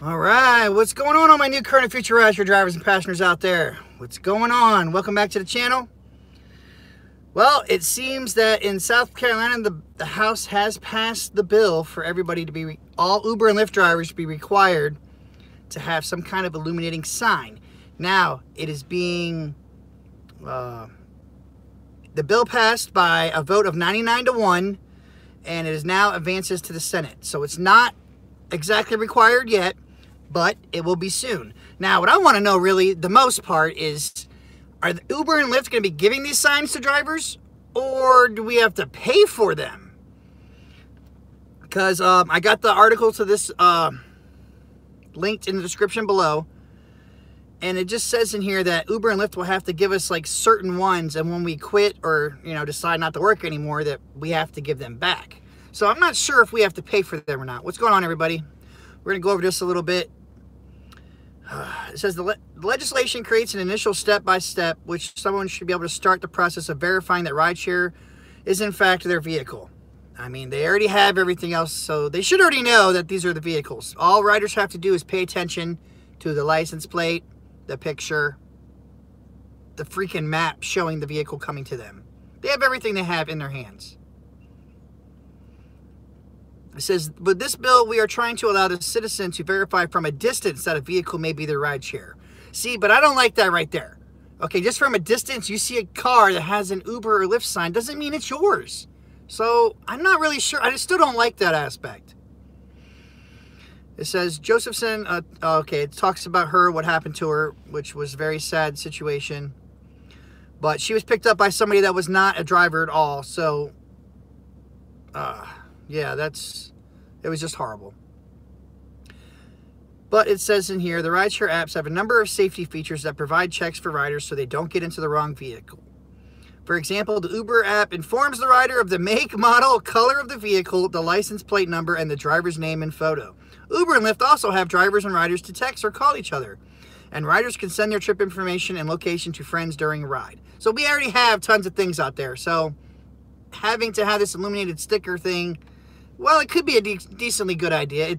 All right, what's going on my new current and future Rideshare drivers and passengers out there? What's going on? Welcome back to the channel. Well, it seems that in South Carolina, the House has passed the bill for everybody to be, all Uber and Lyft drivers to be required to have some kind of illuminating sign. Now, it is being, the bill passed by a vote of 99-1, and it is now advances to the Senate. So it's not exactly required yet, but it will be soon. Now, what I want to know really, the most part is, are the Uber and Lyft going to be giving these signs to drivers, or do we have to pay for them? Because I got the article to this linked in the description below, and it just says in here that Uber and Lyft will have to give us like certain ones, and when we quit or decide not to work anymore, that we have to give them back. So I'm not sure if we have to pay for them or not. What's going on, everybody? We're going to go over this a little bit. It says the legislation creates an initial step-by-step, which someone should be able to start the process of verifying that rideshare is in fact their vehicle. I mean, they already have everything else, so they should already know that these are the vehicles. All riders have to do is pay attention to the license plate, the picture, the freaking map showing the vehicle coming to them. They have everything they have in their hands. It says, with this bill, we are trying to allow the citizen to verify from a distance that a vehicle may be their rideshare. See, but I don't like that right there. Okay, just from a distance, you see a car that has an Uber or Lyft sign, doesn't mean it's yours. So, I'm not really sure. I still don't like that aspect. It says, Josephson, okay, it talks about her, what happened to her, which was a very sad situation. But she was picked up by somebody that was not a driver at all, so... yeah, it was just horrible. But it says in here, the rideshare apps have a number of safety features that provide checks for riders so they don't get into the wrong vehicle. For example, the Uber app informs the rider of the make, model, color of the vehicle, the license plate number, and the driver's name and photo. Uber and Lyft also have drivers and riders to text or call each other. And riders can send their trip information and location to friends during a ride. So we already have tons of things out there. So having to have this illuminated sticker thing, well, it could be a decently good idea.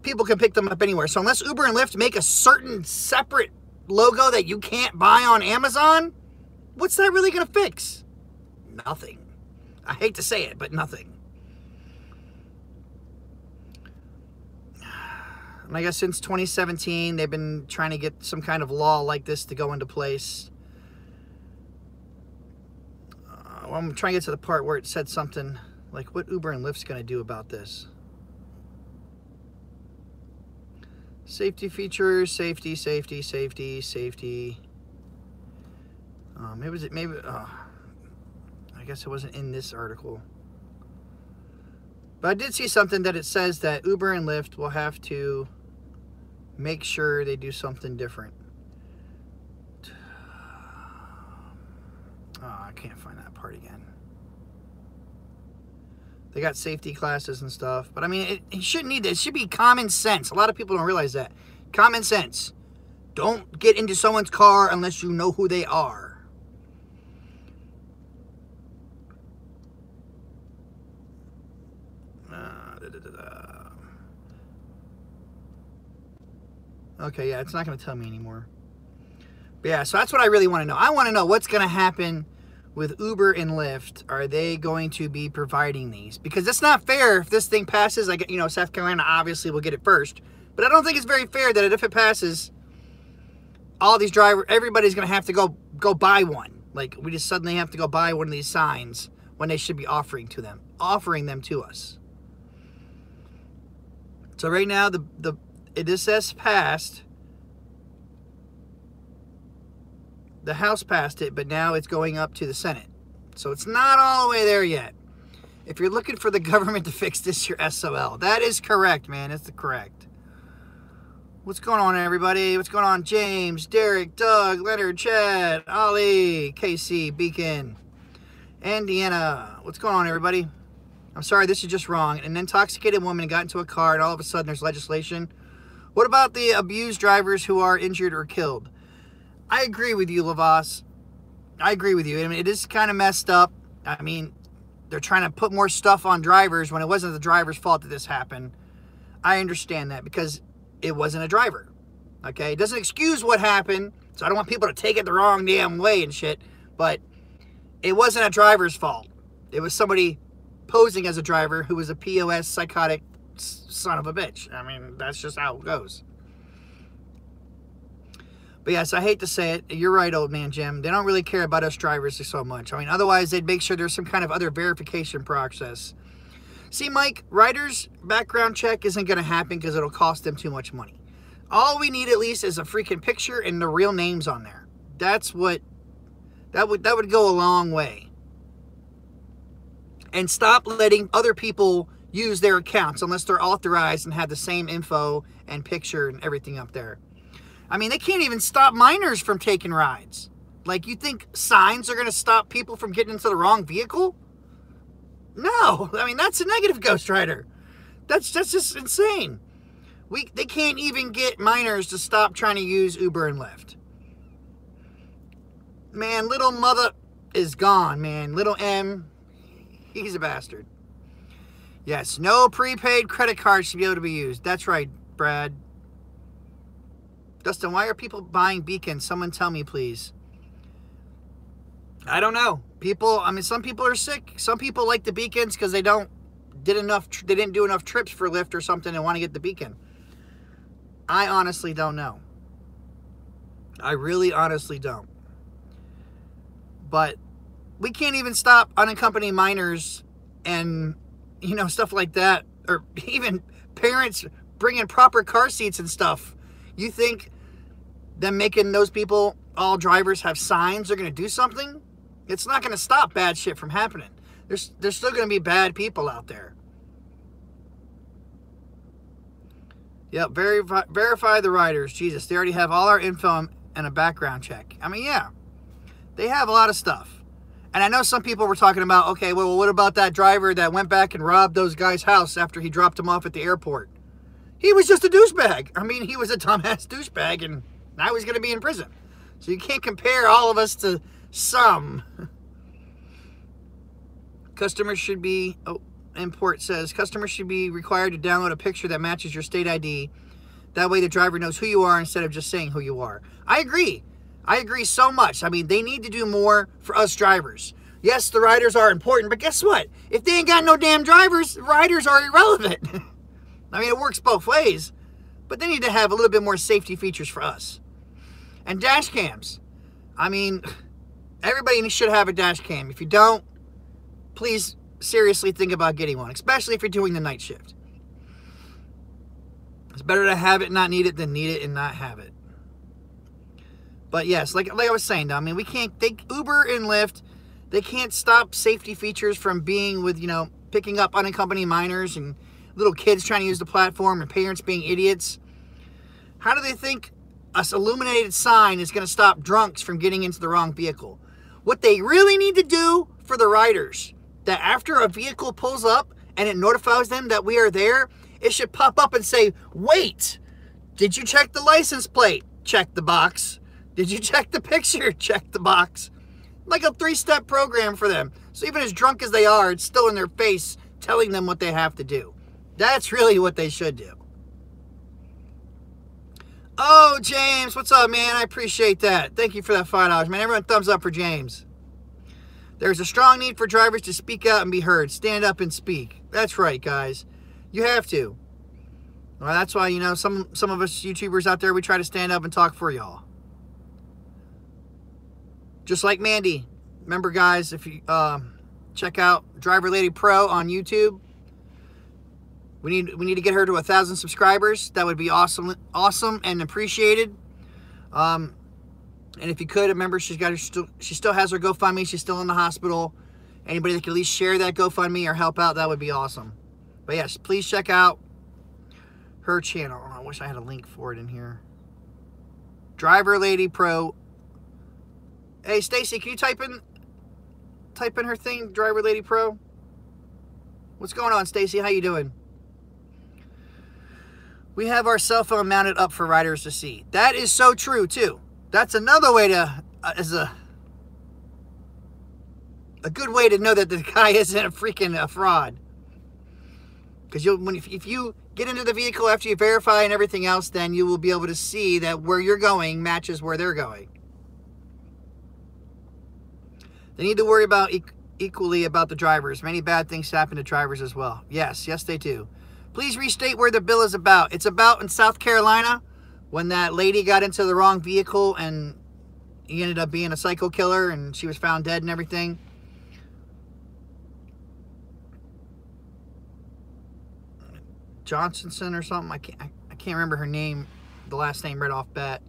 People can pick them up anywhere. So unless Uber and Lyft make a certain separate logo that you can't buy on Amazon, what's that really going to fix? Nothing. I hate to say it, but nothing. And I guess since 2017, they've been trying to get some kind of law like this to go into place. Well, I'm trying to get to the part where it said something like what Uber and Lyft's going to do about this. Safety features, safety. I guess it wasn't in this article. But I did see something that it says that Uber and Lyft will have to make sure they do something different. Oh, I can't find that part again. They got safety classes and stuff. But I mean, it shouldn't need this. It should be common sense. A lot of people don't realize that. Common sense. Don't get into someone's car unless you know who they are. Okay, yeah, it's not going to tell me anymore. But yeah, so that's what I really want to know. I want to know what's going to happen with Uber and Lyft. Are they going to be providing these? Because it's not fair if this thing passes. Like, South Carolina obviously will get it first. But I don't think it's very fair that if it passes, all these drivers, everybody's going to have to go buy one. Like, we just suddenly have to go buy one of these signs when they should be offering them to us. So right now, it says passed. The House passed it, but now it's going up to the Senate. So it's not all the way there yet. If you're looking for the government to fix this, you're SOL. That is correct, man. It's correct. What's going on, everybody? What's going on? James, Derek, Doug, Leonard, Chad, Ollie, Casey, Beacon, and Deanna. What's going on, everybody? I'm sorry, this is just wrong. An intoxicated woman got into a car, and all of a sudden there's legislation. What about the abused drivers who are injured or killed? I agree with you, Lavas. I agree with you. I mean, it is kind of messed up. I mean, they're trying to put more stuff on drivers when it wasn't the driver's fault that this happened. I understand that because it wasn't a driver. Okay, it doesn't excuse what happened, so I don't want people to take it the wrong damn way and shit, but it wasn't a driver's fault. It was somebody posing as a driver who was a POS psychotic son of a bitch. I mean, that's just how it goes. But yes, I hate to say it. You're right, old man Jim. They don't really care about us drivers so much. I mean, otherwise they'd make sure there's some kind of other verification process. See, Mike, riders' background check isn't going to happen because it'll cost them too much money. All we need at least is a freaking picture and the real names on there. That's what, that would go a long way. And stop letting other people use their accounts unless they're authorized and have the same info and picture and everything up there. I mean, they can't even stop minors from taking rides. Like, you think signs are going to stop people from getting into the wrong vehicle? No. I mean, that's a negative Ghost Rider. That's just insane. They can't even get minors to stop trying to use Uber and Lyft. Man, little mother is gone, man. Little M, he's a bastard. Yes, no prepaid credit cards should be able to be used. That's right, Brad. Dustin, why are people buying beacons? Someone tell me, please. I don't know. People, I mean, some people are sick. Some people like the beacons because they didn't do enough trips for Lyft or something and want to get the beacon. I honestly don't know. I really honestly don't. But we can't even stop unaccompanied minors and, you know, stuff like that. Or even parents bringing proper car seats and stuff. You think them making those people, all drivers, have signs are going to do something? It's not going to stop bad shit from happening. There's still going to be bad people out there. Yep, verify the riders. Jesus, they already have all our info and a background check. I mean, yeah, they have a lot of stuff. And I know some people were talking about, okay, well, what about that driver that went back and robbed those guys' house after he dropped them off at the airport? He was just a douchebag. I mean, he was a dumbass douchebag, and now he's going to be in prison. So you can't compare all of us to some. Customers should be... Oh. Import says customers should be required to download a picture that matches your state ID. That way the driver knows who you are instead of just saying who you are. I agree. I agree so much. I mean, they need to do more for us drivers. Yes, the riders are important, but guess what? If they ain't got no damn drivers, riders are irrelevant. I mean, it works both ways, but they need to have a little bit more safety features for us. And dash cams. I mean, everybody should have a dash cam. If you don't, please seriously think about getting one, especially if you're doing the night shift. It's better to have it and not need it than need it and not have it. But yes, like I was saying, I mean, we can't, Uber and Lyft, they can't stop safety features from being with, you know, picking up unaccompanied minors and little kids trying to use the platform and parents being idiots. How do they think an illuminated sign is going to stop drunks from getting into the wrong vehicle? What they really need to do for the riders, that after a vehicle pulls up and it notifies them that we are there, it should pop up and say, wait, did you check the license plate? Check the box. Did you check the picture? Check the box. Like a 3-step program for them. So even as drunk as they are, it's still in their face telling them what they have to do. That's really what they should do. Oh, James, what's up, man? I appreciate that. Thank you for that $5, man. Everyone thumbs up for James. There's a strong need for drivers to speak out and be heard. Stand up and speak. That's right, guys. You have to. Well, that's why, you know, some of us YouTubers out there, we try to stand up and talk for y'all. Just like Mandy. Remember, guys, if you check out Driver Lady Pro on YouTube, we need to get her to 1,000 subscribers. That would be awesome and appreciated. And if you could, remember, she still has her GoFundMe. She's still in the hospital. Anybody that could at least share that GoFundMe or help out, that would be awesome. But yes, please check out her channel. I wish I had a link for it in here. Driver Lady Pro. Hey, Stacy, can you type in her thing, Driver Lady Pro? What's going on, Stacy? How you doing? We have our cell phone mounted up for riders to see. That is so true, too. That's another way to, as a good way to know that the guy isn't a freaking fraud. Because if you get into the vehicle after you verify and everything else, then you will be able to see that where you're going matches where they're going. They need to worry about equally about the drivers. Many bad things happen to drivers as well. Yes, yes they do. Please restate where the bill is about. It's about in South Carolina when that lady got into the wrong vehicle and he ended up being a psycho killer and she was found dead and everything. Johnsonson or something. I can't remember her name, the last name right off bat.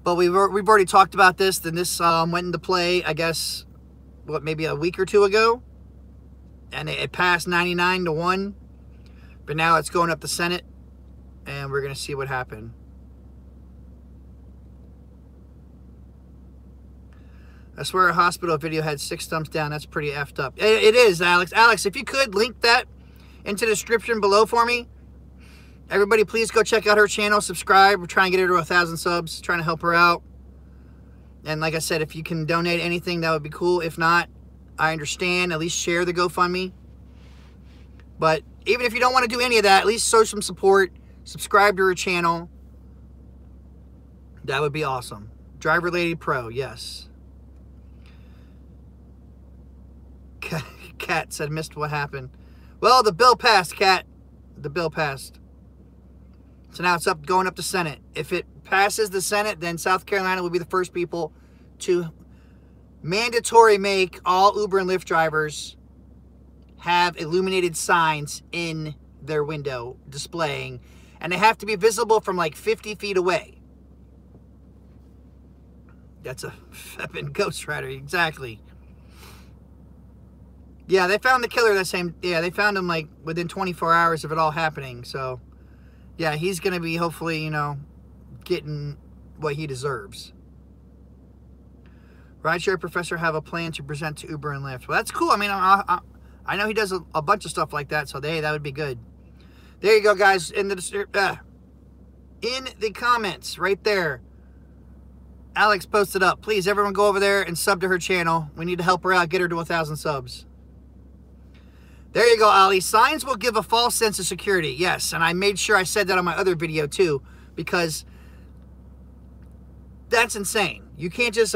But we've already talked about this. Then this went into play, I guess, what, maybe a week or two ago, and it passed 99-1. But now it's going up the Senate, and we're gonna see what happened. I swear a hospital video had 6 thumbs down. That's pretty effed up. It is, Alex. Alex, if you could link that into the description below for me. Everybody, please go check out her channel. Subscribe. We're trying to get her to 1,000 subs. Trying to help her out. And like I said, if you can donate anything, that would be cool. If not, I understand. At least share the GoFundMe. But even if you don't want to do any of that, at least show some support. Subscribe to her channel. That would be awesome. Driver Lady Pro, yes. Cat said, missed what happened. Well, the bill passed, Cat. The bill passed. So now it's going up to Senate. If it passes the Senate, then South Carolina will be the first people to mandatory make all Uber and Lyft drivers have illuminated signs in their window displaying, and they have to be visible from like 50 feet away. That's a flippin' Ghost Rider, exactly. Yeah, they found the killer that same... Yeah, they found him, like, within 24 hours of it all happening. So, yeah, he's going to be, hopefully, you know, getting what he deserves. Rideshare Professor have a plan to present to Uber and Lyft. Well, that's cool. I mean, I know he does a bunch of stuff like that, so, hey, that would be good. There you go, guys. In the comments, right there, Alex posted up. Please, everyone go over there and sub to her channel. We need to help her out, get her to 1,000 subs. There you go, Ali. Signs will give a false sense of security. Yes, and I made sure I said that on my other video, too, because that's insane. You can't just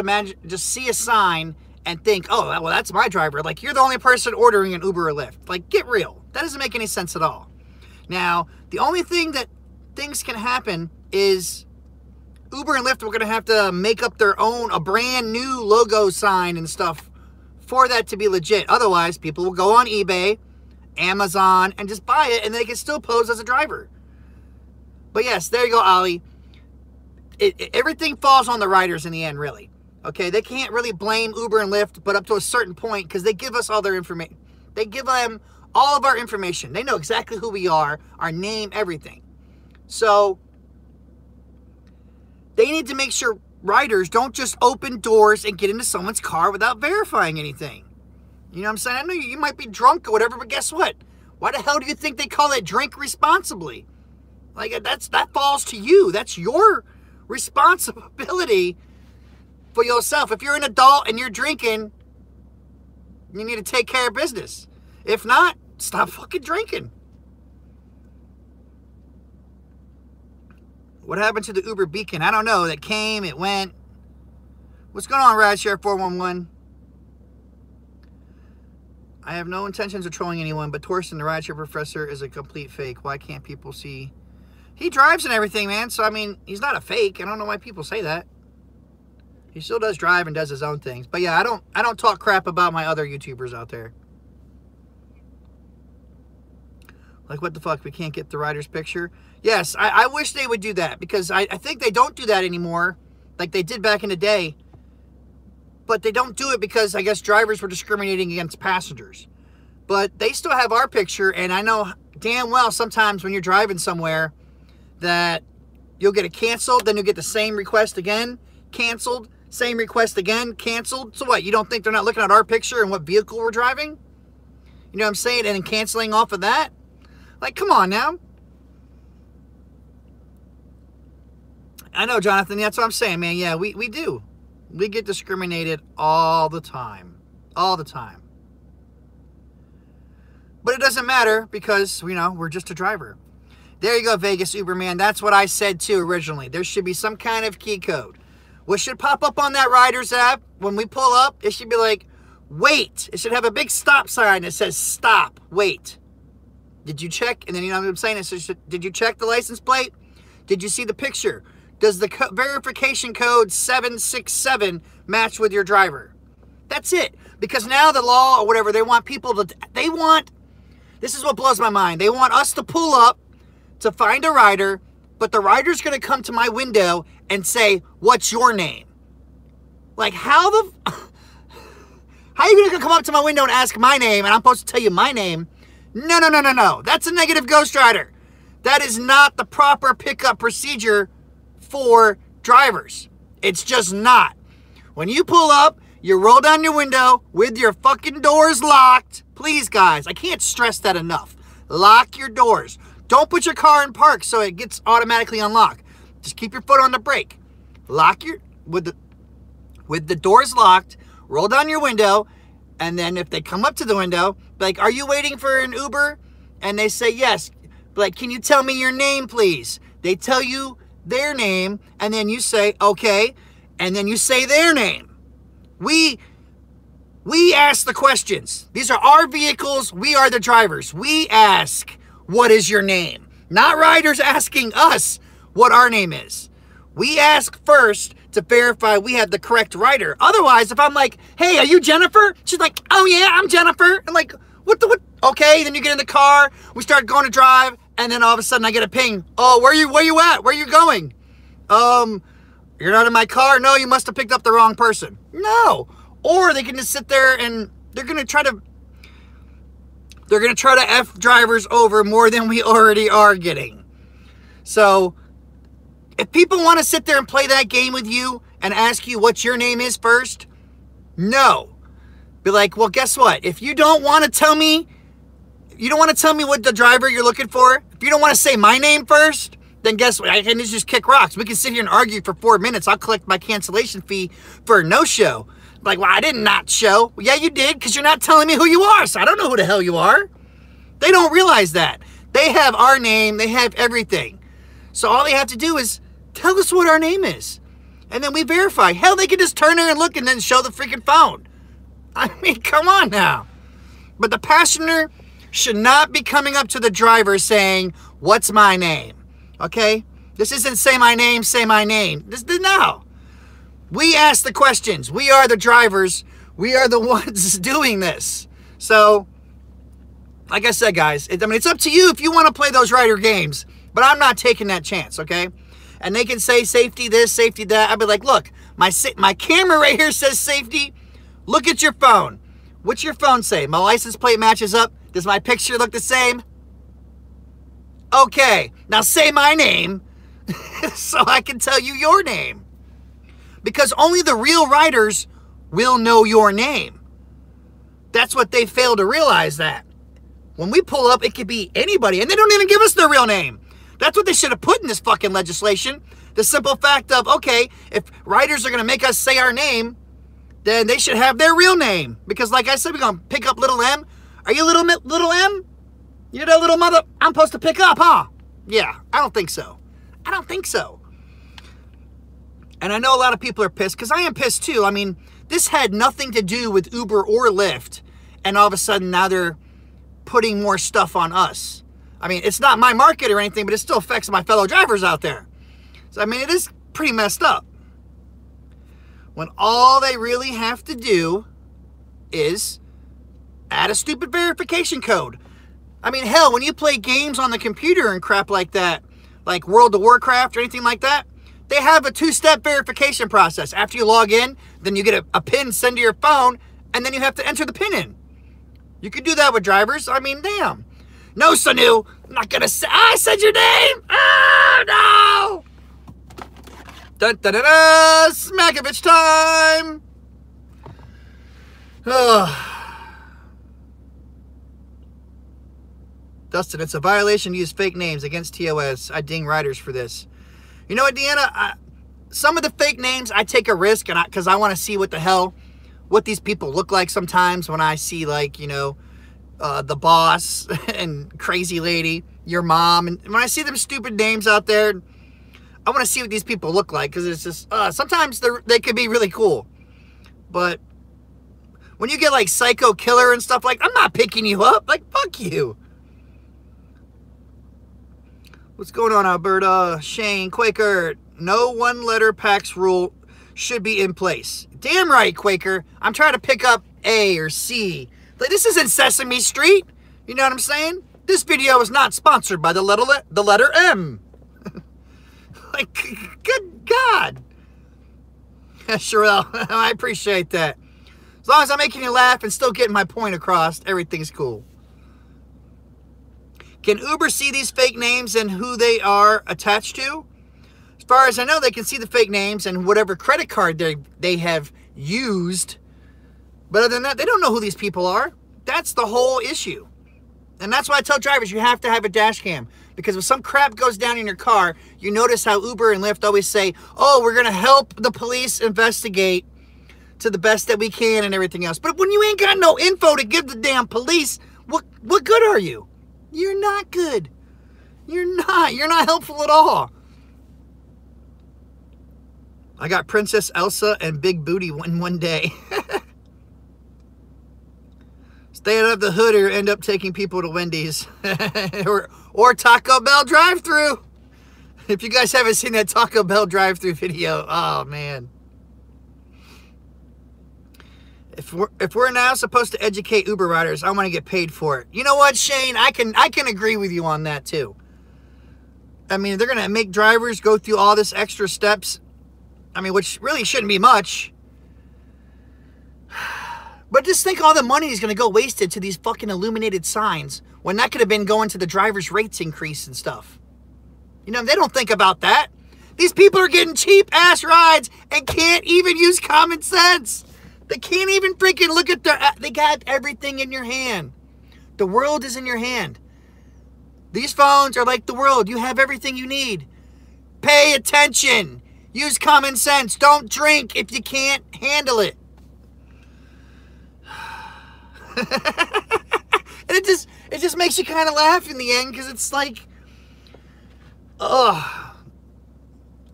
see a sign and think, oh, well, that's my driver. Like, you're the only person ordering an Uber or Lyft. Like, get real. That doesn't make any sense at all. Now, the only thing that things can happen is Uber and Lyft are going to have to make up their own, a brand new logo sign and stuff for that to be legit. Otherwise, people will go on eBay, Amazon, and just buy it, and they can still pose as a driver. But yes, there you go, Ali. Everything falls on the riders in the end, really. Okay, they can't really blame Uber and Lyft, but up to a certain point, because they give us all their information. They give them all of our information. They know exactly who we are, our name, everything. So they need to make sure riders don't just open doors and get into someone's car without verifying anything. You know what I'm saying? I know you might be drunk or whatever, but guess what? Why the hell do you think they call it drink responsibly? Like, that falls to you. That's your responsibility for yourself. If you're an adult and you're drinking, you need to take care of business. If not, stop fucking drinking. What happened to the Uber beacon? I don't know. That came, it went. What's going on, Rideshare 411? I have no intentions of trolling anyone, but Torsten, the Rideshare Professor, is a complete fake. Why can't people see? He drives and everything, man. So, I mean, he's not a fake. I don't know why people say that. He still does drive and does his own things. But yeah, I don't talk crap about my other YouTubers out there. Like, what the fuck? We can't get the rider's picture? Yes, I wish they would do that, because I think they don't do that anymore like they did back in the day. But they don't do it because I guess drivers were discriminating against passengers. But they still have our picture, and I know damn well sometimes when you're driving somewhere that you'll get it canceled, then you'll get the same request again, canceled, same request again, canceled. So what, you don't think they're not looking at our picture and what vehicle we're driving? You know what I'm saying? And then canceling off of that? Like, come on now. I know, Jonathan, that's what I'm saying, man. Yeah, we do. We get discriminated all the time. All the time. But it doesn't matter because, you know, we're just a driver. There you go, Vegas Uberman. That's what I said too originally. There should be some kind of key code. What should pop up on that Riders app when we pull up? It should be like, wait. It should have a big stop sign that says stop, wait. Did you check? And then, you know what I'm saying? It says, did you check the license plate? Did you see the picture? Does the verification code 767 match with your driver? That's it. Because now the law or whatever, they want people to, this is what blows my mind. They want us to pull up to find a rider, but the rider's going to come to my window and say, what's your name? Like, how are you going to come up to my window and ask my name, and I'm supposed to tell you my name? No, no, no, no, no. That's a negative Ghost Rider. That is not the proper pickup procedure for drivers. It's just not. When you pull up, you roll down your window with your fucking doors locked. Please, guys, I can't stress that enough. Lock your doors. Don't put your car in park so it gets automatically unlocked. Just keep your foot on the brake. Lock your, with the doors locked, roll down your window, and then if they come up to the window, be like, are you waiting for an Uber? And they say yes. Be like, can you tell me your name, please? They tell you their name, and then you say, okay, and then you say their name. We ask the questions. These are our vehicles. We are the drivers. We ask, what is your name? Not riders asking us what our name is. We ask first to verify we have the correct rider. Otherwise, if I'm like, hey, are you Jennifer? She's like, oh yeah, I'm Jennifer. I'm like, what? Okay, then you get in the car, we start going to drive, and then all of a sudden I get a ping. Oh, where you at? Where you going? You're not in my car? No, you must have picked up the wrong person. No. Or they can just sit there and they're gonna try to F drivers over more than we already are getting. So if people want to sit there and play that game with you and ask you what your name is first, no. Be like, well, guess what? If you don't want to tell me, what the driver you're looking for, if you don't want to say my name first, then guess what? I can just kick rocks. We can sit here and argue for 4 minutes. I'll collect my cancellation fee for a no-show. Like, well, I did not show. Well, yeah, you did, because you're not telling me who you are, so I don't know who the hell you are. They don't realize that. They have our name. They have everything. So all they have to do is tell us what our name is. And then we verify. Hell, they can just turn there and look and then show the freaking phone. I mean, come on now. But the passenger should not be coming up to the driver saying, what's my name? Okay? This isn't say my name, say my name. No. We ask the questions. We are the drivers. We are the ones doing this. So, like I said, guys, it's up to you if you want to play those rider games. But I'm not taking that chance, okay? And they can say safety this, safety that. I'd be like, look, my camera right here says safety. Look at your phone. What's your phone say? My license plate matches up. Does my picture look the same? Okay, now say my name so I can tell you your name. Because only the real riders will know your name. That's what they fail to realize, that when we pull up, it could be anybody, and they don't even give us their real name. That's what they should have put in this fucking legislation. The simple fact of, okay, if riders are going to make us say our name, then they should have their real name. Because like I said, we're going to pick up little M. Are you little M? You're that little mother I'm supposed to pick up, huh? Yeah, I don't think so. I don't think so. And I know a lot of people are pissed, because I am pissed too. I mean, this had nothing to do with Uber or Lyft, and all of a sudden now they're putting more stuff on us. I mean, it's not my market or anything, but it still affects my fellow drivers out there. So, I mean, it is pretty messed up. When all they really have to do is add a stupid verification code. I mean, hell, when you play games on the computer and crap like that, like World of Warcraft or anything like that, they have a 2-step verification process. After you log in, then you get a PIN sent to your phone, and then you have to enter the PIN in. You could do that with drivers. I mean, damn. No, Sanu, I'm not gonna say, I said your name! Oh, no! Dun, dun, dun, dun, Smack-o-vich time! Dustin, it's a violation to use fake names against TOS. I ding riders for this. You know what, Deanna? Some of the fake names, I take a risk, and because I want to see what these people look like sometimes when I see, like, you know, the boss and crazy lady, your mom. And when I see them stupid names out there, I want to see what these people look like, because it's just, sometimes they could be really cool. But when you get like Psycho Killer and stuff, like, I'm not picking you up. Like, fuck you. What's going on, Alberta? Shane, Quaker, no one-letter PAX rule should be in place. Damn right, Quaker. I'm trying to pick up A or C. Like, this isn't Sesame Street. You know what I'm saying? This video is not sponsored by the letter M. Like, good God. Sherelle, I appreciate that. As long as I'm making you laugh and still getting my point across, everything's cool. Can Uber see these fake names and who they are attached to? As far as I know, they can see the fake names and whatever credit card they have used. But other than that, they don't know who these people are. That's the whole issue. And that's why I tell drivers, you have to have a dash cam. Because if some crap goes down in your car, you notice how Uber and Lyft always say, oh, we're going to help the police investigate to the best that we can and everything else. But when you ain't got no info to give the damn police, what good are you? You're not good. You're not helpful at all. I got Princess Elsa and Big Booty in one day. Stay out of the hood or end up taking people to Wendy's. or Taco Bell drive-thru. If you guys haven't seen that Taco Bell drive-thru video, oh man. If we're now supposed to educate Uber riders, I want to get paid for it. You know what, Shane? I can agree with you on that too. I mean, they're gonna make drivers go through all this extra steps. I mean, which really shouldn't be much. But just think all the money is gonna go wasted to these fucking illuminated signs when that could have been going to the drivers' rates increase and stuff. You know, they don't think about that. These people are getting cheap ass rides and can't even use common sense. They can't even freaking look at they got everything in your hand. The world is in your hand. These phones are like the world. You have everything you need. Pay attention. Use common sense. Don't drink if you can't handle it. And it just makes you kind of laugh in the end, because it's like, I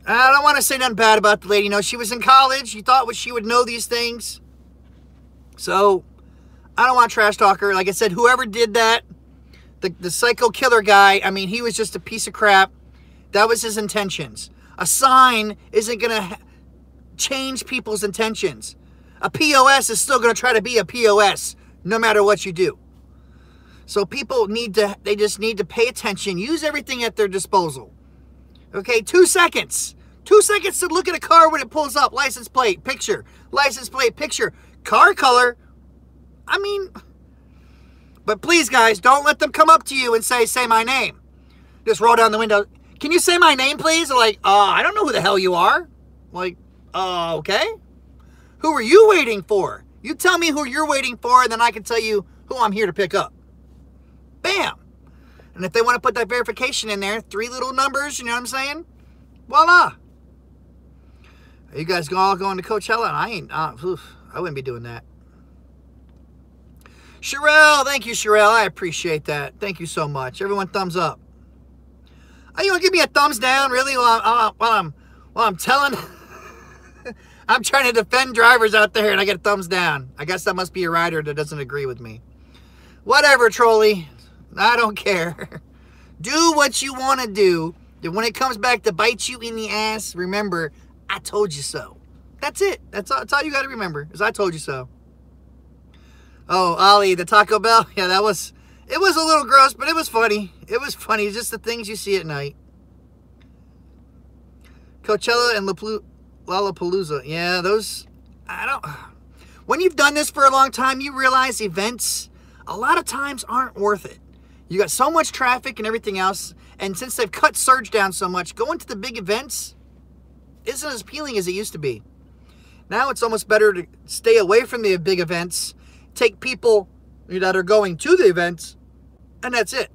don't want to say nothing bad about the lady. You know, she was in college. You thought she would know these things. So, I don't want to trash talk her. Like I said, whoever did that, the psycho killer guy, I mean, he was just a piece of crap. That was his intentions. A sign isn't going to change people's intentions. A POS is still going to try to be a POS, no matter what you do. So people they just need to pay attention. Use everything at their disposal. Okay, 2 seconds. 2 seconds to look at a car when it pulls up. License plate, picture. License plate, picture. Car color. I mean, but please, guys, don't let them come up to you and say my name. Just roll down the window. Can you say my name, please? They're like, I don't know who the hell you are. Like, okay. Who are you waiting for? You tell me who you're waiting for, and then I can tell you who I'm here to pick up. Bam. And if they want to put that verification in there, 3 little numbers, you know what I'm saying? Voila. Are you guys all going to Coachella? I ain't, I wouldn't be doing that. Sherelle, thank you, Sherelle. I appreciate that. Thank you so much. Everyone, thumbs up. Oh, you want to give me a thumbs down, really? While I'm telling... I'm trying to defend drivers out there, and I get a thumbs down. I guess that must be a rider that doesn't agree with me. Whatever, trolley. I don't care. Do what you want to do. And when it comes back to bite you in the ass, remember, I told you so. That's it. That's all you got to remember, is I told you so. Oh, Ollie, the Taco Bell. Yeah, it was a little gross, but it was funny. It was funny. It's just the things you see at night. Coachella and Lollapalooza. Yeah, those, when you've done this for a long time, you realize events a lot of times aren't worth it. You got so much traffic and everything else, and since they've cut surge down so much, going to the big events isn't as appealing as it used to be. Now it's almost better to stay away from the big events, take people that are going to the events, and that's it.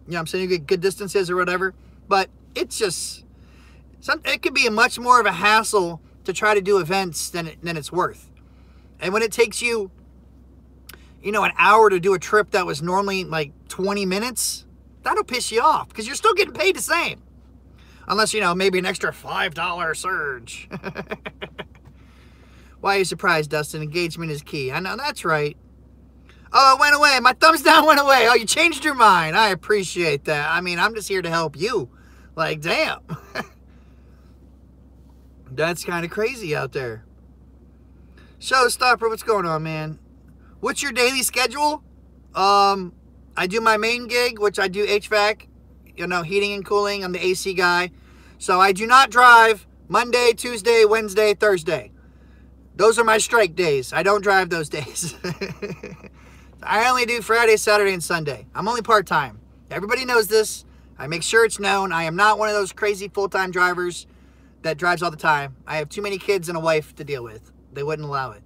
You know what I'm saying? You get good distances or whatever, but it's just... it could be a much more of a hassle to try to do events than it's worth. And when it takes you, you know, an hour to do a trip that was normally like 20 minutes, that'll piss you off because you're still getting paid the same. Unless, you know, maybe an extra $5 surge. Why are you surprised, Dustin? Engagement is key. I know, that's right. Oh, it went away. My thumbs down went away. Oh, you changed your mind. I appreciate that. I mean, I'm just here to help you. Like, damn. That's kind of crazy out there. Showstopper, what's going on, man? What's your daily schedule? I do my main gig, which I do HVAC, you know, heating and cooling. I'm the AC guy. So I do not drive Monday, Tuesday, Wednesday, Thursday. Those are my strike days. I don't drive those days. I only do Friday, Saturday, and Sunday. I'm only part-time. Everybody knows this. I make sure it's known. I am not one of those crazy full-time drivers that drives all the time. I have too many kids and a wife to deal with. They wouldn't allow it.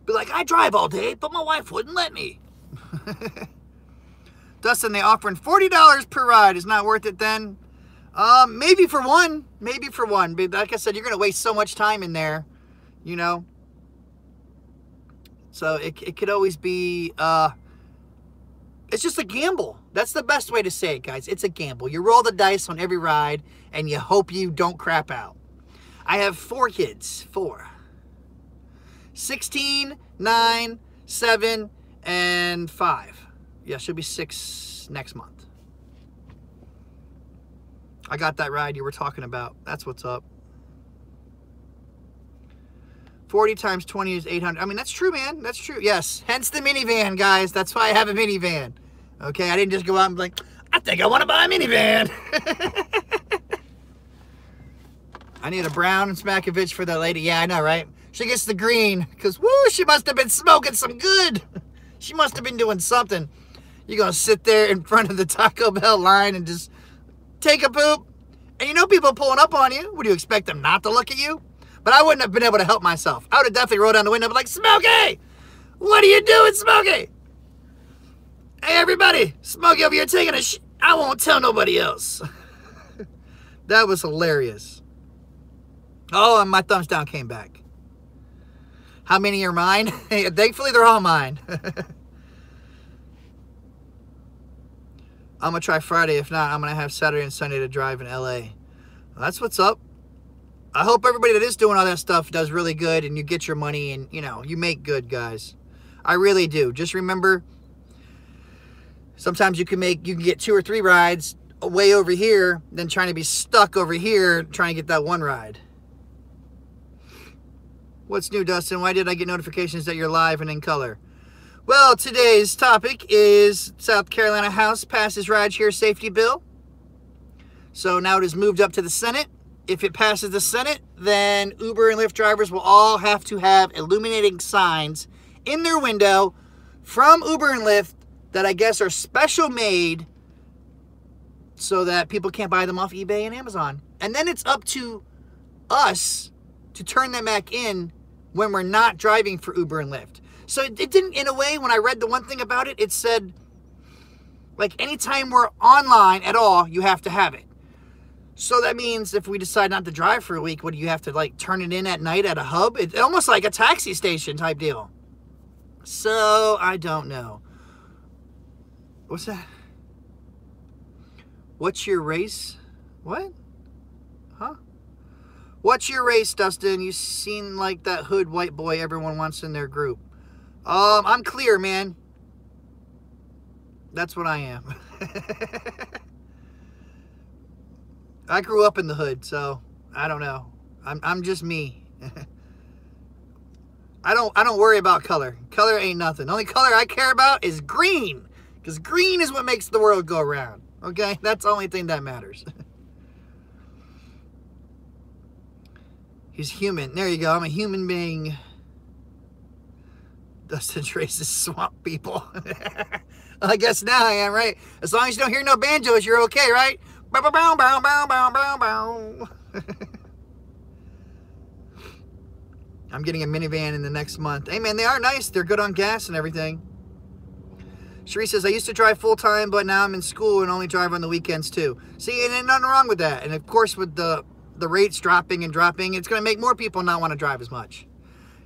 Be like, I drive all day, but my wife wouldn't let me. Dustin, they offering $40 per ride. Is not worth it then? Maybe for one. Maybe for one. But like I said, you're going to waste so much time in there, you know. So it could always be, it's just a gamble. That's the best way to say it, guys. It's a gamble. You roll the dice on every ride, and you hope you don't crap out. I have 4 kids. 4. 16, 9, 7, and 5. Yeah, should be 6 next month. I got that ride you were talking about. That's what's up. 40 times 20 is 800. I mean, that's true, man. That's true. Yes. Hence the minivan, guys. That's why I have a minivan. Okay? I didn't just go out and be like, I think I want to buy a minivan. I need a brown and Smack-o-vich for that lady. Yeah, I know, right? She gets the green because, woo, she must have been smoking some good. She must have been doing something. You're going to sit there in front of the Taco Bell line and just take a poop. And you know people pulling up on you. Would you expect them not to look at you? But I wouldn't have been able to help myself. I would have definitely rolled down the window and be like, Smokey! What are you doing, Smokey? Hey, everybody! Smokey over here taking a shit. I won't tell nobody else. That was hilarious. Oh, and my thumbs down came back. How many are mine? Thankfully, they're all mine. I'm going to try Friday. If not, I'm going to have Saturday and Sunday to drive in LA. Well, that's what's up. I hope everybody that is doing all that stuff does really good and you get your money and, you know, you make good, guys. I really do. Just remember, sometimes you can get 2 or 3 rides way over here than trying to be stuck over here trying to get that one ride. What's new, Dustin? Why did I get notifications that you're live and in color? Well, today's topic is South Carolina House passes rideshare safety bill. So now it has moved up to the Senate. If it passes the Senate, then Uber and Lyft drivers will all have to have illuminating signs in their window from Uber and Lyft that I guess are special made so that people can't buy them off eBay and Amazon. And then it's up to us to turn them back in when we're not driving for Uber and Lyft. So it didn't, in a way, when I read the one thing about it, it said, like, anytime we're online at all, you have to have it. So that means if we decide not to drive for a week, what do you have to, like, turn it in at night at a hub? It's almost like a taxi station type deal. So, I don't know. What's that? What's your race? What? Huh? What's your race, Dustin? You seem like that hood white boy everyone wants in their group. I'm clear, man. That's what I am. I grew up in the hood, so I don't know. I'm just me. I don't worry about color. Color ain't nothing. The only color I care about is green, because green is what makes the world go round. Okay, that's the only thing that matters. He's human. There you go. I'm a human being. Dustin traces swamp people. I guess now I am, right? As long as you don't hear no banjos, you're okay, right? Bow, bow, bow, bow, bow, bow, bow, bow. I'm getting a minivan in the next month. Hey, man, they are nice. They're good on gas and everything. Cherie says, I used to drive full-time, but now I'm in school and only drive on the weekends, too. See, and there's nothing wrong with that. And, of course, with the rates dropping, it's going to make more people not want to drive as much.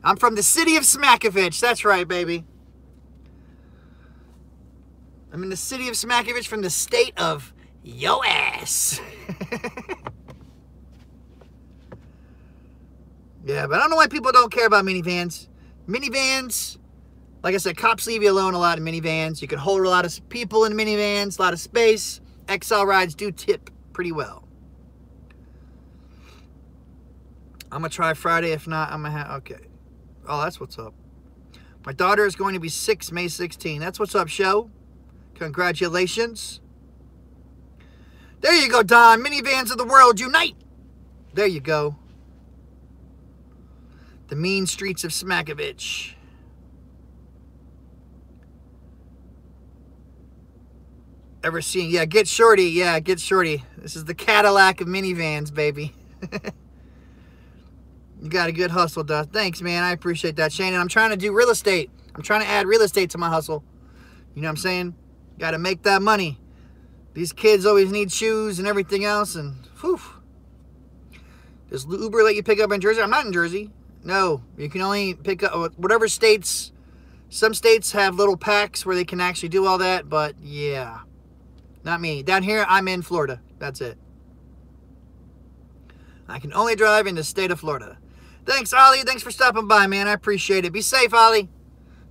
I'm from the city of Smack-o-vich. That's right, baby. I'm in the city of Smack-o-vich from the state of yo ass. Yeah, but I don't know why people don't care about minivans. Minivans, like I said, cops leave you alone a lot in minivans. You can hold a lot of people in minivans, a lot of space. XL rides do tip pretty well. I'm going to try Friday. If not, I'm going to have... Okay. Oh, that's what's up. My daughter is going to be 6 May 16. That's what's up, show. Congratulations. There you go, Don. Minivans of the world, unite. There you go. The mean streets of Smack-o-vich. Ever seen? Yeah, Get Shorty. Yeah, Get Shorty. This is the Cadillac of minivans, baby. You got a good hustle, Dust. Thanks, man. I appreciate that, Shane. And I'm trying to do real estate. I'm trying to add real estate to my hustle. You know what I'm saying? Got to make that money. These kids always need shoes and everything else. And, whew. Does Uber let you pick up in Jersey? I'm not in Jersey. No. You can only pick up whatever states. Some states have little packs where they can actually do all that. But, yeah. Not me. Down here, I'm in Florida. That's it. I can only drive in the state of Florida. Thanks, Ollie. Thanks for stopping by, man. I appreciate it. Be safe, Ollie.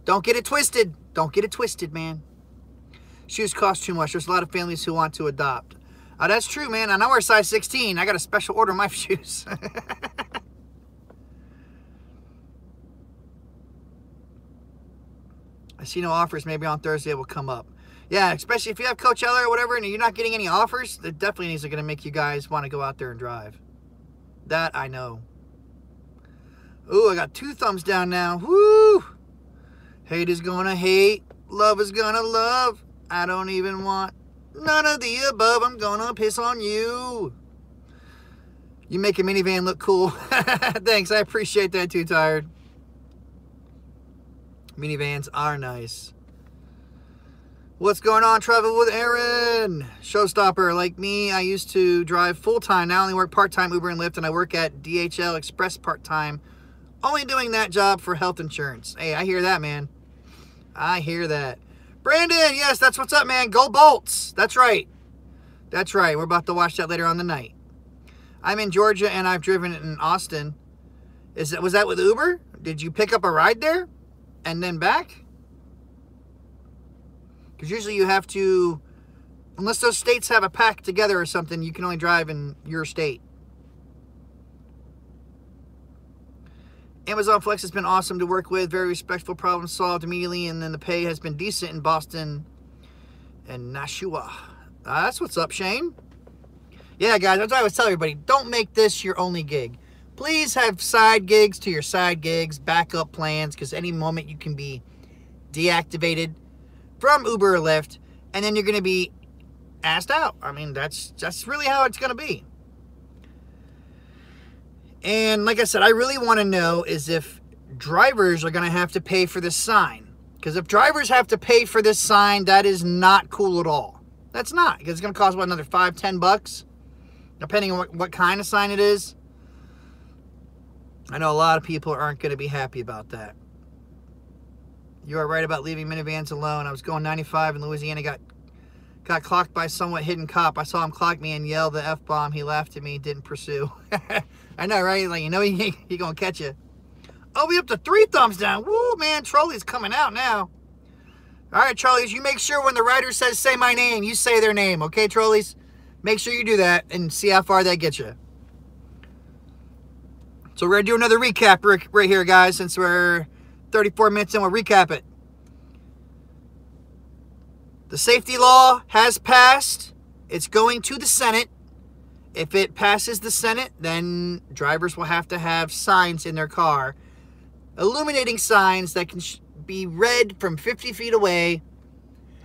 Don't get it twisted. Don't get it twisted, man. Shoes cost too much. There's a lot of families who want to adopt. Oh, that's true, man. I know we're size 16. I got a special order of my shoes. I see no offers. Maybe on Thursday it will come up. Yeah, especially if you have Coachella or whatever and you're not getting any offers, that definitely is going to make you guys want to go out there and drive. That I know. Ooh, I got 2 thumbs down now. Woo! Hate is gonna hate. Love is gonna love. I don't even want none of the above. I'm gonna piss on you. You make a minivan look cool. Thanks, I appreciate that too, Tired. Minivans are nice. What's going on? Travel with Aaron. Showstopper. Like me, I used to drive full-time. Now I only work part-time Uber and Lyft, and I work at DHL Express part-time. Only doing that job for health insurance. Hey, I hear that, man. I hear that. Brandon, yes, that's what's up, man. Go Bolts. That's right. That's right. We're about to watch that later on tonight. I'm in Georgia, and I've driven in Austin. Was that with Uber? Did you pick up a ride there and then back? Because usually you have to, unless those states have a pact together or something, you can only drive in your state. Amazon Flex has been awesome to work with. Very respectful, problem solved immediately, and then the pay has been decent in Boston and Nashua. That's what's up, Shane. Yeah, guys, that's what I always tell everybody. Don't make this your only gig. Please have side gigs to your side gigs, backup plans, because any moment you can be deactivated from Uber or Lyft, and then you're going to be asked out. I mean, that's really how it's going to be. And like I said, I really want to know is if drivers are going to have to pay for this sign. Because if drivers have to pay for this sign, that is not cool at all. That's not. Because it's going to cost, what, another $5, $10? Depending on what kind of sign it is. I know a lot of people aren't going to be happy about that. You are right about leaving minivans alone. I was going 95 in Louisiana, got clocked by a somewhat hidden cop. I saw him clock me and yell the F-bomb. He laughed at me, didn't pursue. I know, right? Like, you know he gonna catch you. Oh, we up to 3 thumbs down. Woo, man, Trolley's coming out now. All right, Trolleys, you make sure when the rider says, say my name, you say their name. Okay, Trolleys? Make sure you do that and see how far that gets you. So we're going to do another recap right here, guys. Since we're 34 minutes in, we'll recap it. The safety law has passed. It's going to the Senate. If it passes the Senate, then drivers will have to have signs in their car. Illuminating signs that can be read from 50 feet away.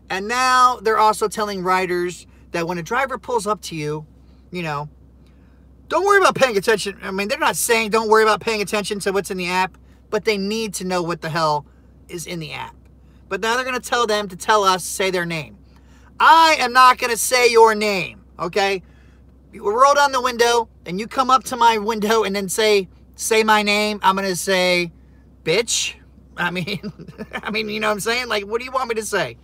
And now they're also telling riders that when a driver pulls up to you, you know, don't worry about paying attention. I mean, they're not saying don't worry about paying attention to what's in the app, but they need to know what the hell is in the app. But now they're going to tell them to tell us, say their name. I am not going to say your name, okay? You roll down the window, and you come up to my window and then say my name. I'm going to say, bitch. I mean, you know what I'm saying? Like, what do you want me to say?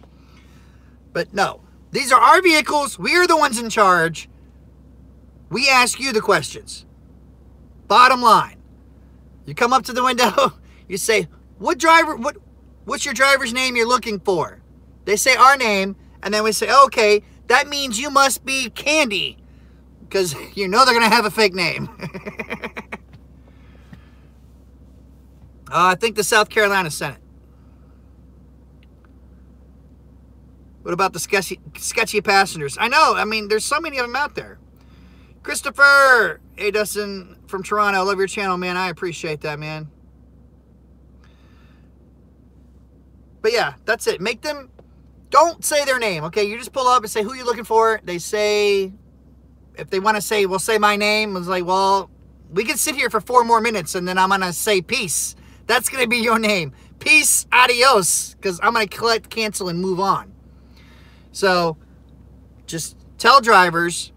But no, these are our vehicles. We are the ones in charge. We ask you the questions. Bottom line. You come up to the window, you say, what's your driver's name you're looking for? They say our name, and then we say, okay, that means you must be Candy, because you know they're going to have a fake name. I think the South Carolina Senate. What about the sketchy passengers? I know, I mean, there's so many of them out there. Christopher, hey Dustin from Toronto, I love your channel, man. I appreciate that, man. But yeah, that's it. Make them, don't say their name, okay? You just pull up and say who you're looking for. They say, if they want to say, well, say my name. It's like, well, we can sit here for 4 more minutes and then I'm going to say peace. That's going to be your name. Peace, adios, because I'm going to collect, cancel, and move on. So just tell drivers,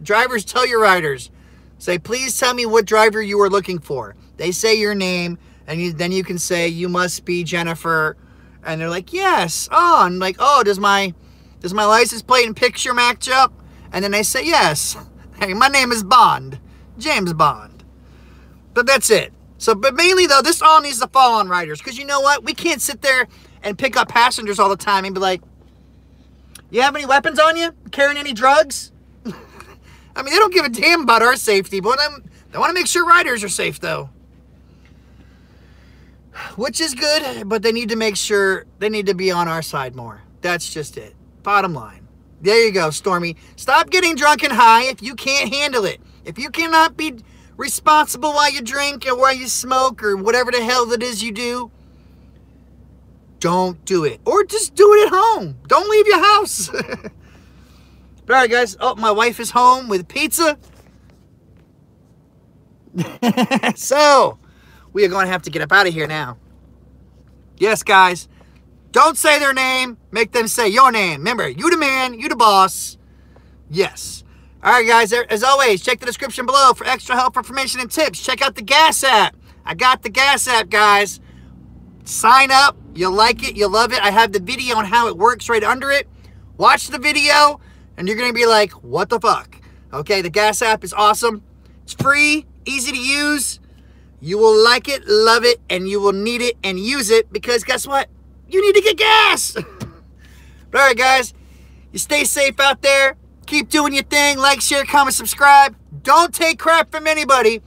drivers tell your riders, say, please tell me what driver you are looking for. They say your name, and then you can say, you must be Jennifer. And they're like, yes. Oh, and like, oh, does my license plate and picture match up? And then they say, yes. Hey, my name is Bond. James Bond. But that's it. So, but mainly, though, this all needs to fall on riders. Because you know what? We can't sit there and pick up passengers all the time and be like, you have any weapons on you? Carrying any drugs? I mean, they don't give a damn about our safety, but they want to make sure riders are safe, though. Which is good, but they need to make sure they need to be on our side more. That's just it. Bottom line. There you go, Stormy. Stop getting drunk and high if you can't handle it. If you cannot be responsible while you drink or while you smoke or whatever the hell it is you do, don't do it. Or just do it at home. Don't leave your house. All right, guys. Oh, my wife is home with pizza. So, we are going to have to get up out of here now. Yes, guys. Don't say their name. Make them say your name. Remember, you the man. You the boss. Yes. All right, guys. As always, check the description below for extra help, information, and tips. Check out the gas app. I got the gas app, guys. Sign up. You'll like it. You'll love it. I have the video on how it works right under it. Watch the video, and you're going to be like, what the fuck? Okay, the gas app is awesome. It's free, easy to use. You will like it, love it, and you will need it and use it because guess what? You need to get gas. All right, guys. You stay safe out there. Keep doing your thing. Like, share, comment, subscribe. Don't take crap from anybody.